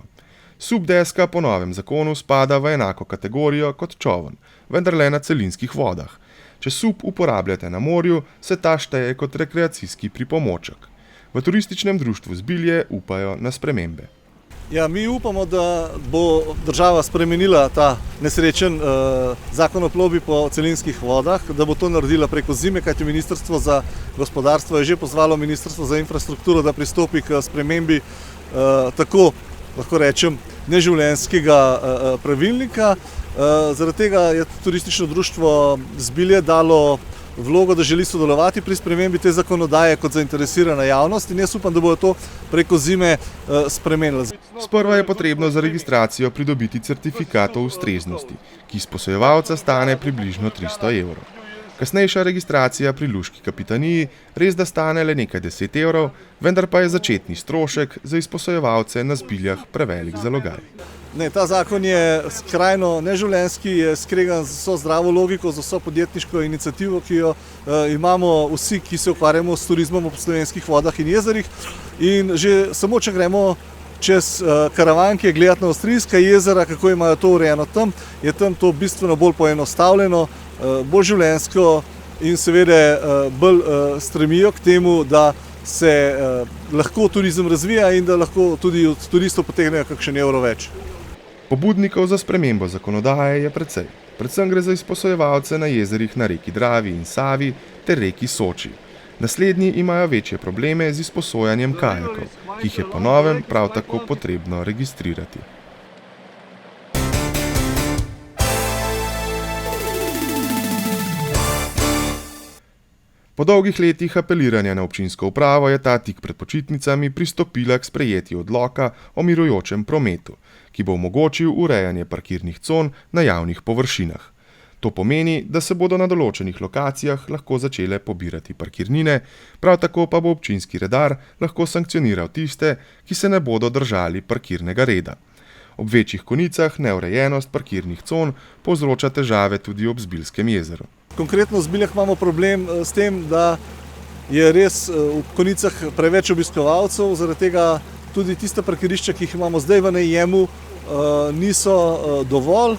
Speaker 14: Sup deska po novem zakonu spada v enako kategorijo kot čoln, vendar le na celinskih vodah. Če sup uporabljate na morju, se ta šteje kot rekreacijski pripomoček. V turističnem društvu Zbilje upajo na spremembe.
Speaker 16: Ja, mi upamo, da bo država spremenila ta nesrečen zakon o plovbi po celinskih vodah, da bo to naredila preko zime, kajti Ministrstvo za gospodarstvo je že pozvalo Ministrstvo za infrastrukturo, da pristopi k spremembi tako lahko rečem, neživljenjskega pravilnika. Zaradi tega je turistično društvo Zbilje dalo vlogo, da želi sodelovati pri spremembi te zakonodaje kot zainteresirana javnost in jaz upam, da bodo to preko zime spremenili.
Speaker 14: Sprva je potrebno za registracijo pridobiti certifikat o ustreznosti, ki izposojevalca stane približno 300 evrov. Kasnejša registracija pri Luški kapitaniji res da stane le nekaj 10 evrov, vendar pa je začetni strošek za izposojevalce na Zbiljah prevelik zalogaj.
Speaker 16: Ne, ta zakon je skrajno neživljenjski, je skregan z vso zdravo logiko, z vso podjetniško inicijativo, ki jo imamo vsi, ki se ukvarjamo s turizmom ob slovenskih vodah in jezerih. In že samo, če gremo čez Karavanke gledati na avstrijska jezera, kako imajo to urejeno tam, je tam to bistveno bolj poenostavljeno, bolj življenjsko in seveda bolj stremijo k temu, da se lahko turizem razvija in da lahko tudi od turistov potegnejo kakšen evro več.
Speaker 14: Pobudnikov za spremembo zakonodaje je precej. Predvsem gre za izposojevalce na jezerih na reki Dravi in Savi ter reki Soči. Naslednji imajo večje probleme z izposojanjem kajakov, ki jih je po novem prav tako potrebno registrirati. Po dolgih letih apeliranja na občinsko upravo je ta tik pred počitnicami pristopila k sprejetju odloka o mirujočem prometu, ki bo omogočil urejanje parkirnih con na javnih površinah. To pomeni, da se bodo na določenih lokacijah lahko začele pobirati parkirnine, prav tako pa bo občinski redar lahko sankcioniral tiste, ki se ne bodo držali parkirnega reda. Ob večjih konicah neurejenost parkirnih con povzroča težave tudi ob Zbiljskem jezeru.
Speaker 16: Konkretno v Zbiljah imamo problem s tem, da je res v konicah preveč obiskovalcev, zaradi tega tudi tiste parkirišča, ki jih imamo zdaj v najemu, niso dovolj,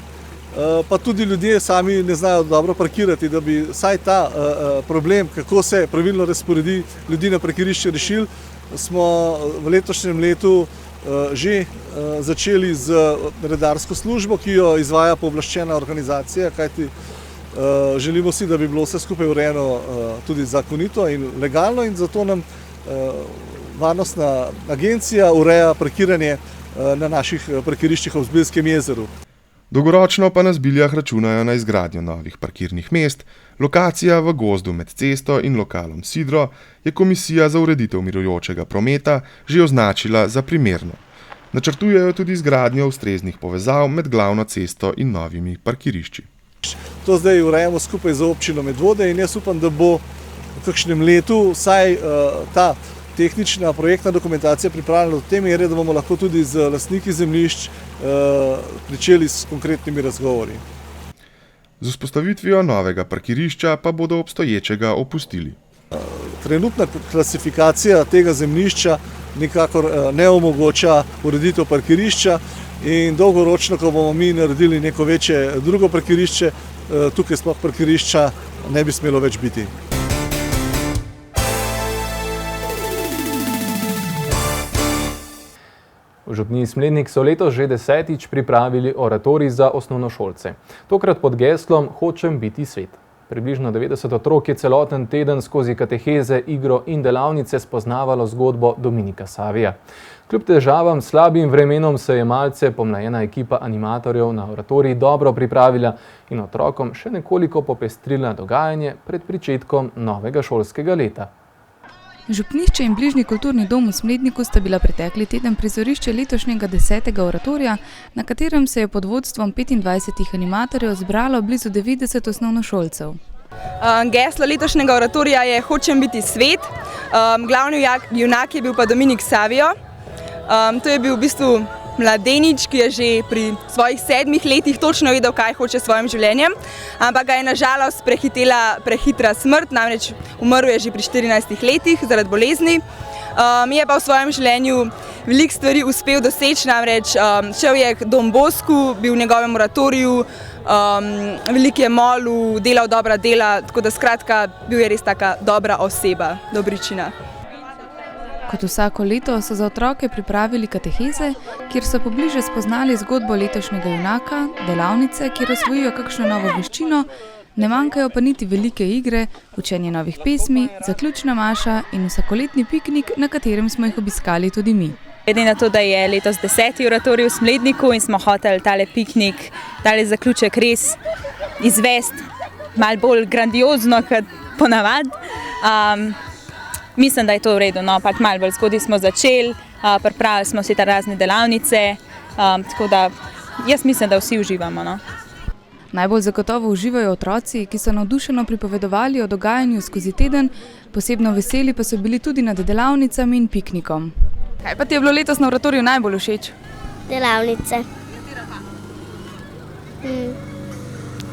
Speaker 16: pa tudi ljudje sami ne znajo dobro parkirati, da bi vsaj ta problem, kako se pravilno razporedi ljudi na parkirišče rešili, smo v letošnjem letu že začeli z redarsko službo, ki jo izvaja pooblaščena organizacija, kajti želimo si, da bi bilo vse skupaj urejeno tudi zakonito in legalno in zato nam varnostna agencija ureja parkiranje na naših parkiriščih ob Zbiljskem jezeru.
Speaker 14: Dolgoročno pa na Zbiljah računajo na izgradnjo novih parkirnih mest. Lokacija v gozdu med cesto in lokalom Sidro je Komisija za ureditev mirujočega prometa že označila za primerno. Načrtujejo tudi izgradnjo ustreznih povezav med glavno cesto in novimi parkirišči.
Speaker 16: To zdaj urejamo skupaj z občino Medvode in jaz upam, da bo v kakšnem letu vsaj ta tehnična projektna dokumentacija pripravljena do te mere, da bomo lahko tudi z lastniki zemljišč pričeli s konkretnimi razgovori.
Speaker 14: Z vzpostavitvijo novega parkirišča pa bodo obstoječega opustili.
Speaker 16: Trenutna klasifikacija tega zemljišča nikakor ne omogoča ureditev parkirišča in dolgoročno, ko bomo mi naredili neko večje drugo parkirišče, tukaj sploh parkirišča ne bi smelo več biti.
Speaker 2: V Župniji Smlednik so letos že 10. pripravili oratorij za osnovnošolce. Tokrat pod geslom Hočem biti svet. Približno 90 otrok je celoten teden skozi kateheze, igro in delavnice spoznavalo zgodbo Dominika Savija. Kljub težavam, slabim vremenom se je malce pomlajena ekipa animatorjev na oratorij dobro pripravila in otrokom še nekoliko popestrila dogajanje pred pričetkom novega šolskega leta.
Speaker 18: Župnišče in bližnji kulturni dom v Smledniku sta bila pretekli teden prizorišče letošnjega 10. oratorija, na katerem se je pod vodstvom 25 animatorjev zbralo blizu 90 osnovnošolcev.
Speaker 19: Geslo letošnjega oratorija je Hočem biti svet. Glavni junak je bil pa Dominik Savijo. To je bil v bistvu mladenič, ki je že pri svojih 7 letih točno vedel, kaj hoče s svojim življenjem, ampak ga je nažalost prehitra smrt, namreč umrl je že pri 14 letih zaradi bolezni. Je pa v svojem življenju veliko stvari uspel doseči, namreč šel je k Don Bosku, bil v njegovem oratoriju, veliko je molil, delal dobra dela, tako da skratka bil je res taka dobra oseba, dobričina.
Speaker 18: Kot vsako leto so za otroke pripravili kateheze, kjer so pobliže spoznali zgodbo letošnjega junaka, delavnice, kjer osvojijo kakšno novo veščino, ne manjkajo pa niti velike igre, učenje novih pesmi, zaključna maša in vsakoletni piknik, na katerem smo jih obiskali tudi mi.
Speaker 20: Glede na to, da je letos 10. oratorij v Smledniku in smo hoteli tale piknik, tale zaključek res izvesti malo bolj grandiozno kot ponavadi. Mislim, da je to v redu, no, pač malo bolj zgodaj smo začeli, pripravili smo si ta razne delavnice, tako da jaz mislim, da vsi uživamo, no.
Speaker 18: Najbolj zagotovo uživajo otroci, ki so navdušeno pripovedovali o dogajanju skozi teden, posebno veseli pa so bili tudi nad delavnicami in piknikom.
Speaker 19: Kaj pa ti je bilo letos na oratoriju najbolj všeč?
Speaker 21: Delavnice.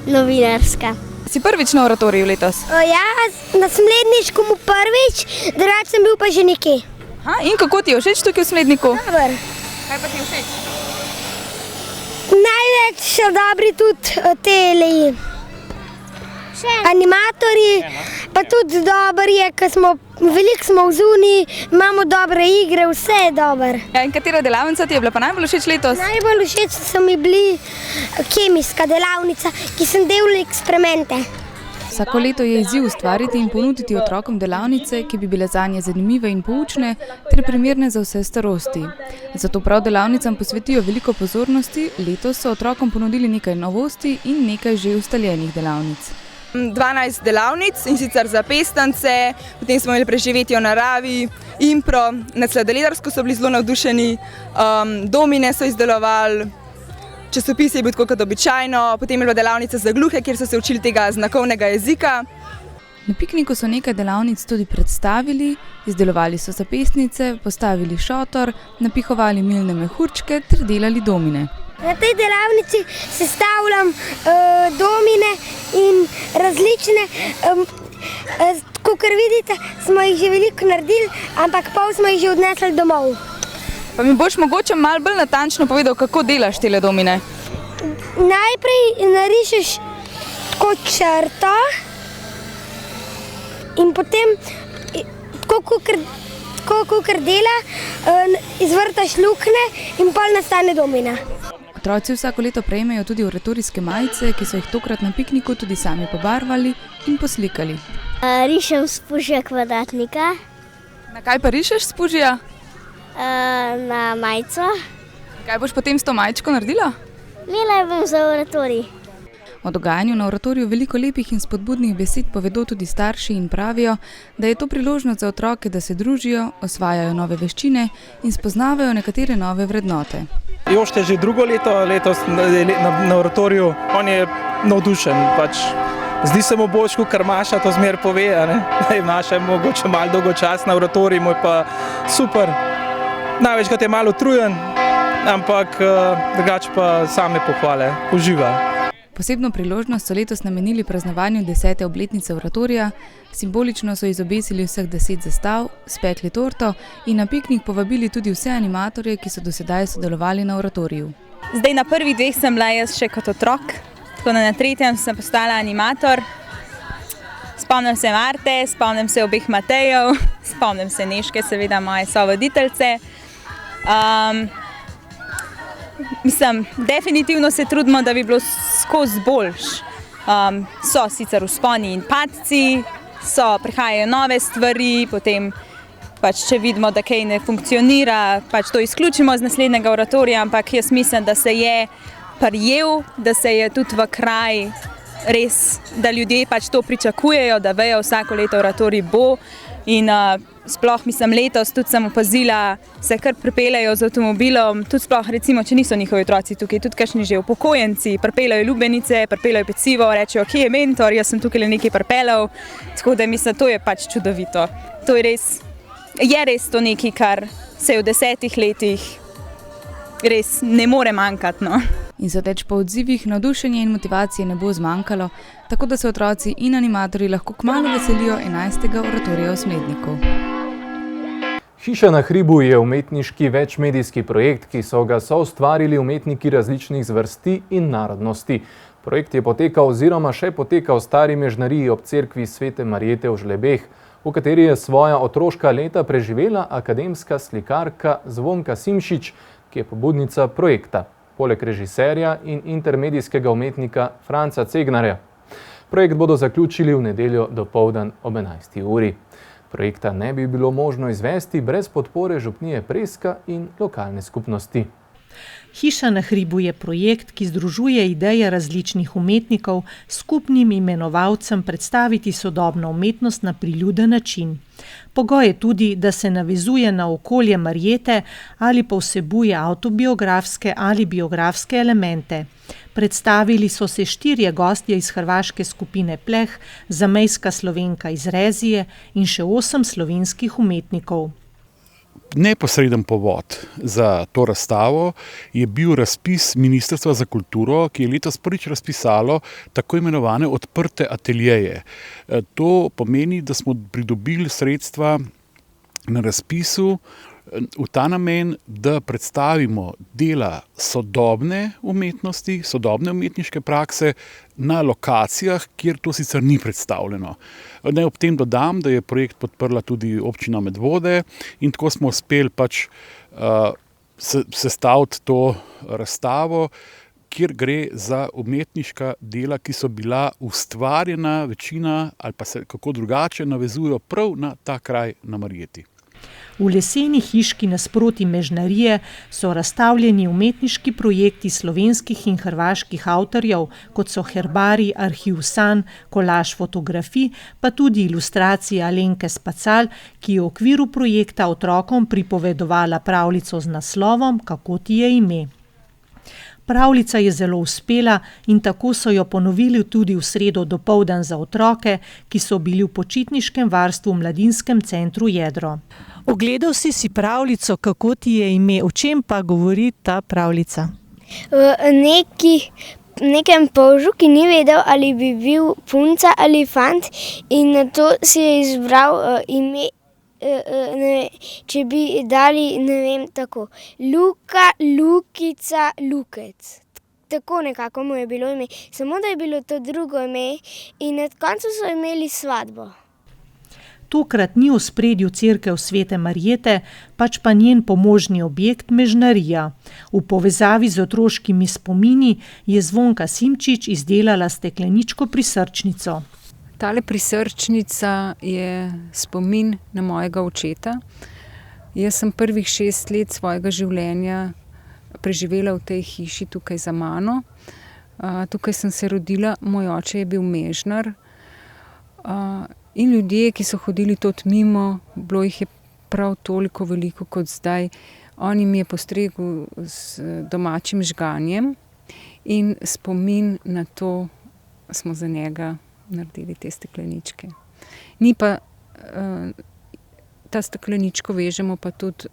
Speaker 21: Novinarska.
Speaker 19: Si prvič na oratoriju letos?
Speaker 21: Ja, na Smledniškem prvič, drugače sem bil pa že nekje.
Speaker 19: In kako ti je všeč tukaj v Smledniku?
Speaker 21: Dobar.
Speaker 19: Kaj pa ti je všeč?
Speaker 21: Največ so dobri tudi tele animatorji, pa tudi dober je, ker veliko smo v zuniji, imamo dobre igre, vse je dober.
Speaker 19: In katera delavnica ti je bila pa najbolj všeč letos?
Speaker 21: Najbolj všeč so mi bili kemijska delavnica, ki sem delal eksperimente.
Speaker 18: Vsako leto je izziv ustvariti in ponuditi otrokom delavnice, ki bi bile zanje zanimive in poučne, ter primerne za vse starosti. Zato prav delavnicam posvetijo veliko pozornosti, letos so otrokom ponudili nekaj novosti in nekaj že ustaljenih delavnic.
Speaker 19: 12 delavnic, in sicer za pestance, potem smo imeli preživetje v naravi, impro, nad sladoledarsko so bili zelo navdušeni, domine so izdelovali, časopis je bil tako kot običajno, potem je bila delavnica za gluhe, kjer so se učili tega znakovnega jezika.
Speaker 18: Na pikniku so nekaj delavnic tudi predstavili, izdelovali so zapestnice, postavili šotor, napihovali milne mehurčke ter delali domine.
Speaker 21: Na tej delavnici sestavljam domine in različne, kakor vidite, smo jih že veliko naredili, ampak pol smo jih že odnesli domov.
Speaker 19: Pa mi boš mogoče malo bolj natančno povedal, kako delaš tele domine?
Speaker 21: Najprej narišeš tako črto in potem, tako kakor dela, izvrtaš luknje in pol nastane domina.
Speaker 18: Otroci vsako leto prejmejo tudi oratorijske majice, ki so jih tokrat na pikniku tudi sami pobarvali in poslikali.
Speaker 21: Rišem spužja kvadratnika.
Speaker 19: Na kaj pa rišeš spužja?
Speaker 21: Na majico.
Speaker 19: Kaj boš potem s to majičko naredila?
Speaker 21: Imela bom za oratorij.
Speaker 18: O dogajanju na oratoriju veliko lepih in spodbudnih besed povedo tudi starši in pravijo, da je to priložnost za otroke, da se družijo, osvajajo nove veščine in spoznavajo nekatere nove vrednote.
Speaker 22: Jošte že drugo leto, letos na oratoriju, on je navdušen. Zdi se mu boljš, kot Maša to zmer pove. Maša je mogoče malo dolgočas na oratoriju, mu je pa super. Največkrat je malo utrujen, ampak drugače pa same pohvale, uživa.
Speaker 18: Posebno priložnost so letos namenili praznovanju 10. obletnice oratorija, simbolično so izobesili vseh 10 zastav, spekli torto in na piknik povabili tudi vse animatorje, ki so do sedaj sodelovali na oratoriju.
Speaker 20: Zdaj na prvih 2 sem bila jaz še kot otrok, tako da na 3. sem postala animator. Spomnim se Marte, spomnim se obeh Matejev, spomnim se Nežke, seveda moje sovoditeljice. Definitivno se trudimo, da bi bilo skozi boljš. So sicer vzponi in padci, prihajajo nove stvari, potem če vidimo, da kaj ne funkcionira, to izključimo z naslednjega oratorija, ampak jaz mislim, da se je prijel, da se je tudi v kraj res, da ljudje to pričakujejo, da vejo, vsako leto oratorij bo. In sploh letos tudi sem opazila, se kar pripeljajo z avtomobilom, tudi sploh recimo, če niso njihovi otroci tukaj, tudi kakšni že upokojenci, pripeljajo ljubenice, pripeljajo pecivo, rečejo, kje je mentor, jaz sem tukaj nekaj pripeljal. Tako da mislim, to je čudovito. To je res to nekaj, kar se v 10 letih res ne more manjkati, no.
Speaker 18: In sodeč po odzivih, navdušenje in motivacije ne bo zmanjkalo, tako da se otroci in animatorji lahko kmalu veselijo 11. oratorija v Smledniku.
Speaker 2: Hiša na hribu je umetniški večmedijski projekt, ki so ga soustvarili umetniki različnih zvrsti in narodnosti. Projekt je potekal oziroma še poteka v stari mežnariji ob cerkvi Svete Marjete v Žlebeh, v kateri je svoja otroška leta preživela akademska slikarka Zvonka Simšič, ki je pobudnica projekta, poleg režiserja in intermedijskega umetnika Franca Cegnarja. Projekt bodo zaključili v nedeljo dopoldan ob 11. uri. Projekta ne bi bilo možno izvesti brez podpore župnije Preska in lokalne skupnosti.
Speaker 7: Hiša na hribu je projekt, ki združuje ideje različnih umetnikov s skupnim imenovalcem predstaviti sodobno umetnost na priljuden način. Pogoj je tudi, da se navezuje na okolje Marjete ali pa vsebuje avtobiografske ali biografske elemente. Predstavili so se 4 gostje iz hrvaške skupine Pleh, zamejska Slovenka iz Rezije in še 8 slovenskih umetnikov.
Speaker 3: Neposreden povod za to razstavo je bil razpis Ministrstva za kulturo, ki je letos prvič razpisalo tako imenovane odprte ateljeje. To pomeni, da smo pridobili sredstva na razpisu v ta namen, da predstavimo dela sodobne umetnosti, sodobne umetniške prakse na lokacijah, kjer to sicer ni predstavljeno. Naj ob tem dodam, da je projekt podprla tudi občina Medvode in tako smo uspeli sestaviti to razstavo, kjer gre za umetniška dela, ki so bila ustvarjena, večina ali pa se kako drugače navezujejo prav na ta kraj na Marjeti.
Speaker 7: V leseni hiški nasproti Mežnarije so razstavljeni umetniški projekti slovenskih in hrvaških avtorjev, kot so herbari, arhiv sanj, kolaž fotografij, pa tudi ilustracije Alenke Spacal, ki je v okviru projekta otrokom pripovedovala pravljico z naslovom Kako ti je ime. Pravljica je zelo uspela in tako so jo ponovili tudi v sredo dopoldan za otroke, ki so bili v počitniškem varstvu v Mladinskem centru Jedro.
Speaker 4: Ogledal si pravljico Kako ti je ime. O čem pa govori ta pravljica?
Speaker 21: Nekem polžu, ki ni vedel, ali bi bil punca ali fant, in na to si je izbral ime, če bi dali, ne vem, tako, Luka, Lukica, Lukec. Tako nekako mu je bilo ime, samo da je bilo to drugo ime in na koncu so imeli svatbo.
Speaker 7: Tokrat ni v ospredju cerkev Svete Marjete, pač pa njen pomožni objekt Mežnarija. V povezavi z otroškimi spomini je Zvonka Simčič izdelala stekleničko prisrčnico.
Speaker 23: Tale prisrčnica je spomin na mojega očeta. Jaz sem prvih 6 let svojega življenja preživela v tej hiši tukaj za mano. Tukaj sem se rodila, moj oče je bil mežnar. In ljudje, ki so hodili tot mimo, bilo jih je prav toliko veliko kot zdaj. On jim je postregel z domačim žganjem in spomin na to smo za njega naredili te stekleničke. Ni pa, ta stekleničko vežemo pa tudi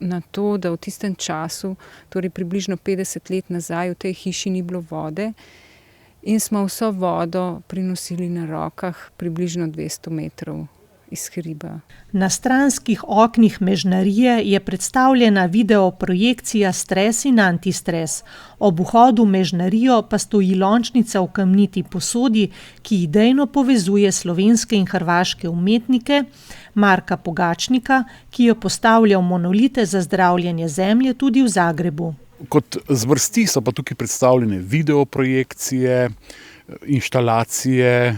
Speaker 23: na to, da v tistem času, torej približno 50 let nazaj, v tej hiši ni bilo vode in smo vso vodo prinosili na rokah približno 200 metrov iz hriba.
Speaker 7: Na stranskih oknih Mežnarije je predstavljena videoprojekcija Stres in antistres. Ob vhodu v Mežnarijo pa stoji lončnica v kamniti posodi, ki idejno povezuje slovenske in hrvaške umetnike, Marka Pogačnika, ki je postavljal monolite za zdravljenje zemlje tudi v Zagrebu.
Speaker 3: Kot zvrsti so pa tukaj predstavljene videoprojekcije, inštalacije,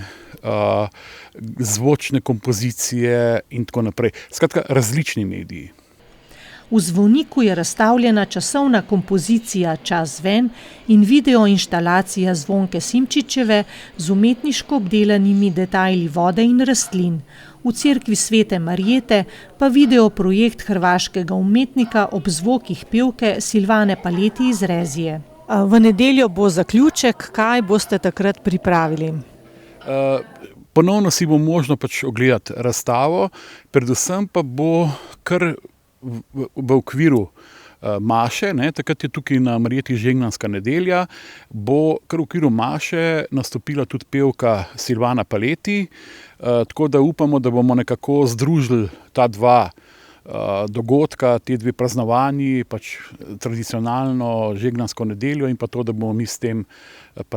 Speaker 3: zvočne kompozicije in tako naprej. Skratka, različni mediji.
Speaker 7: V zvoniku je razstavljena časovna kompozicija Čas ven in videoinštalacija Zvonke Simčičeve z umetniško obdelanimi detajli vode in rastlin. V cerkvi Svete Marjete pa videoprojekt hrvaškega umetnika ob zvokih pevke Silvane Paleti iz Rezije.
Speaker 4: V nedeljo bo zaključek, kaj boste takrat pripravili?
Speaker 3: Ponovno si bo možno ogledati razstavo, predvsem pa bo kar v okviru maše, takrat je tukaj na Marjeti žegnanska nedelja, bo kar v okviru maše nastopila tudi pevka Silvana Paleti, tako da upamo, da bomo nekako združili ta dva dogodka, te dve praznovanji, tradicionalno žegnansko nedeljo in pa to, da bomo mi s tem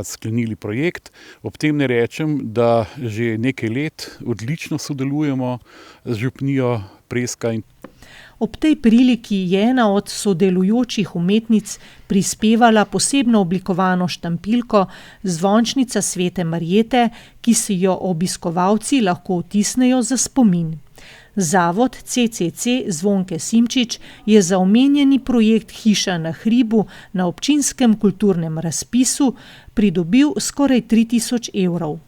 Speaker 3: sklenili projekt. Ob tem ne rečem, da že nekaj let odlično sodelujemo z župnijo Preska.
Speaker 7: Ob tej priliki je ena od sodelujočih umetnic prispevala posebno oblikovano štampilko Zvončnica Svete Marjete, ki si jo obiskovalci lahko vtisnejo za spomin. Zavod CCC Zvonke Simčič je za omenjeni projekt Hiša na hribu na občinskem kulturnem razpisu pridobil skoraj 3000 evrov.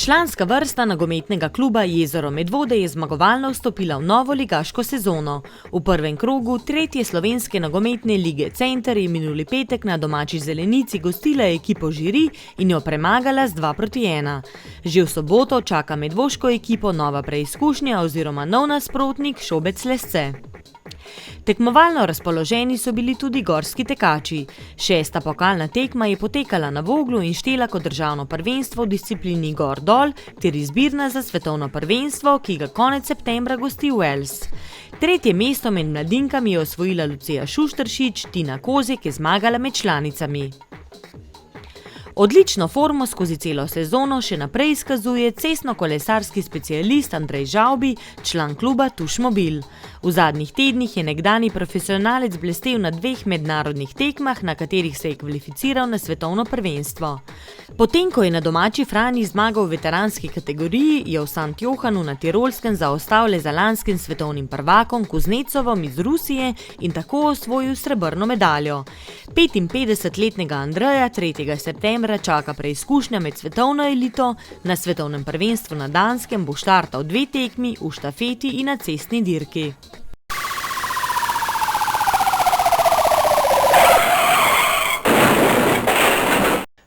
Speaker 1: Članska vrsta nogometnega kluba Jezero Medvode je zmagovalno vstopila v novo ligaško sezono. V prvem krogu tretje slovenske nogometne lige Center je minuli petek na domači Zelenici gostila ekipo Žiri in jo premagala z 2-1. Že v soboto čaka medvoško ekipo nova preizkušnja oziroma nov nasprotnik Šobec Lesce. Tekmovalno razpoloženi so bili tudi gorski tekači. 6. pokalna tekma je potekala na Voglu in štela kot državno prvenstvo v disciplini gor-dol ter izbirna za svetovno prvenstvo, ki ga konec septembra gosti Wales. Tretje mesto med mladinkami je osvojila Lucija Šušteršič, Tina Kozek je zmagala med članicami. Odlično formo skozi celo sezono še naprej izkazuje cestno-kolesarski specialist Andrej Žavbi, član kluba Tušmobil. V zadnjih tednih je nekdani profesionalec blestel na 2 mednarodnih tekmah, na katerih se je kvalificiral na svetovno prvenstvo. Potem, ko je na domači Frani zmagal v veteranski kategoriji, je v St. Johanu na Tirolskem zaostal le za lanskim svetovnim prvakom Kuznecovom iz Rusije in tako osvojil srebrno medaljo. 55-letnega Andreja 3. septembra čaka preizkušnja med svetovno elito, na svetovnem prvenstvu na Danskem bo štartal 2 tekmi, v štafeti in na cestni dirki.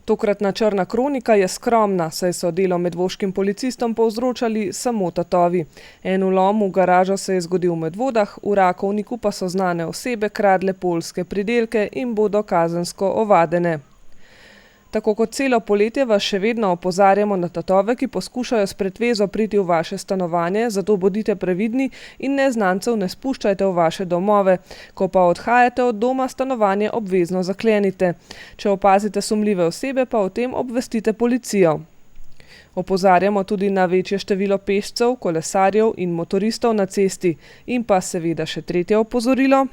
Speaker 5: Tokratna črna kronika je skromna, saj so delo medvoškim policistom povzročali samo tatovi. En vlom v garažo se je zgodil v Medvodah, v Rakovniku pa so znane osebe kradle poljske pridelke in bodo kazensko ovadene. Tako kot celo poletje vas še vedno opozarjamo na tatove, ki poskušajo s pretvezo priti v vaše stanovanje, zato bodite previdni in neznancev ne spuščajte v vaše domove. Ko pa odhajate od doma, stanovanje obvezno zaklenite. Če opazite sumljive osebe, pa o tem obvestite policijo. Opozarjamo tudi na večje število pešcev, kolesarjev in motoristov na cesti. In pa seveda še tretje opozorilo.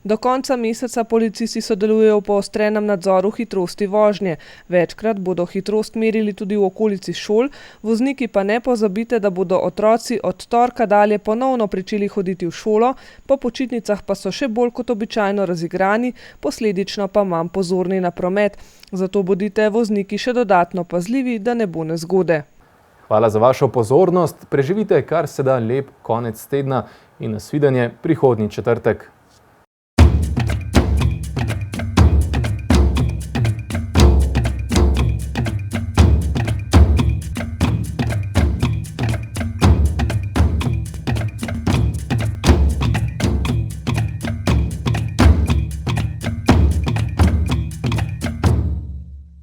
Speaker 5: Do konca meseca policisti sodelujejo v poostrenem nadzoru hitrosti vožnje. Večkrat bodo hitrost merili tudi v okolici šol, vozniki pa ne pozabite, da bodo otroci od torka dalje ponovno pričeli hoditi v šolo, po počitnicah pa so še bolj kot običajno razigrani, posledično pa manj pozorni na promet. Zato bodite vozniki še dodatno pazljivi, da ne bo nezgode.
Speaker 2: Hvala za vašo pozornost, preživite kar se da lep konec tedna in nasvidenje prihodnji četrtek.